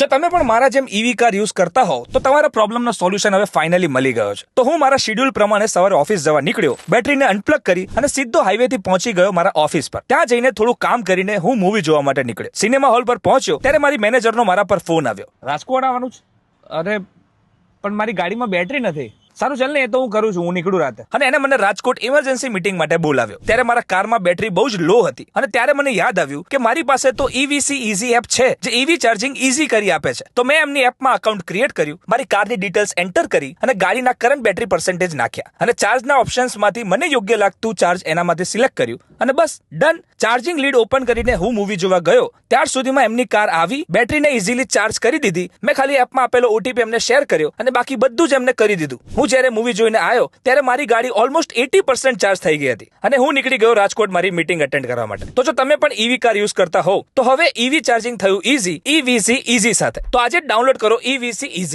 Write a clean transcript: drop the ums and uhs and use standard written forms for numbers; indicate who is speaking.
Speaker 1: જો તમે પણ મારા જેમ ઈવી કાર યુઝ કરતા હોવ તો તમારા પ્રોબ્લેમનો સોલ્યુશન હવે ફાઇનલી મળી ગયો છે. તો હું મારા શેડ્યુલ પ્રમાણે સવારે ઓફિસ જવા નીકળ્યો, બેટરીને અનપ્લગ કરી અને સીધો હાઈવે થી પહોંચી ગયો મારા ઓફિસ પર. ત્યાં જઈને થોડું કામ કરીને હું મૂવી જોવા માટે નીકળ્યો. સિનેમા હોલ પર પહોંચ્યો ત્યારે મારી મેનેજરનો મારા પર ફોન આવ્યો. રાજકોટ આવવાનું છે? અરે પણ મારી ગાડીમાં બેટરી નથી. સારું ચાલ ને, એ તો હું કરું છું, હું નીકળું રાતે. અને એને મને રાજકોટ ઇમરજન્સી મીટિંગ માટે બોલાવ્યો. ત્યારે મારા કારમાં બેટરી બહુ જ લો હતી અને ત્યારે મને યાદ આવ્યું કે મારી પાસે તો EVC ઇઝી એપ છે જે EV ચાર્જિંગ ઇઝી કરી આપે છે. તો મેં એમની એપમાં અકાઉન્ટ ક્રિએટ કર્યું, મારી કારની ડિટેલ્સ એન્ટર કરી અને ગાડીના કરંટ બેટરી પર્સન્ટેજ નાખ્યા અને ચાર્જના ઓપ્શન્સમાંથી મને યોગ્ય લાગતું ચાર્જ એનામાંથી સિલેક્ટ કર્યું અને બસ ડન. ચાર્જિંગ લીડ ઓપન કરીને હું મૂવી જોવા ગયો ત્યાર સુધીમાં એમની કાર આવી, બેટરીને ઇઝીલી ચાર્જ કરી દીધી. મેં ખાલી એપમાં આપેલો OTP એમને શેર કર્યો અને બાકી બધું જ એમને કરી દીધું. હું જ્યારે મૂવી જોઈને આવ્યો ત્યારે મારી ગાડી ઓલમોસ્ટ 80% ચાર્જ થઈ ગઈ હતી અને હું નીકળી ગયો રાજકોટ મારી મીટિંગ અટેન્ડ કરવા માટે. તો જો તમે પણ EV કાર યુઝ કરતા હોવ તો હવે EV ચાર્જિંગ થયું ઇઝી EVC ઇઝી સાથે. તો આજે ડાઉનલોડ કરો EVC ઇઝી.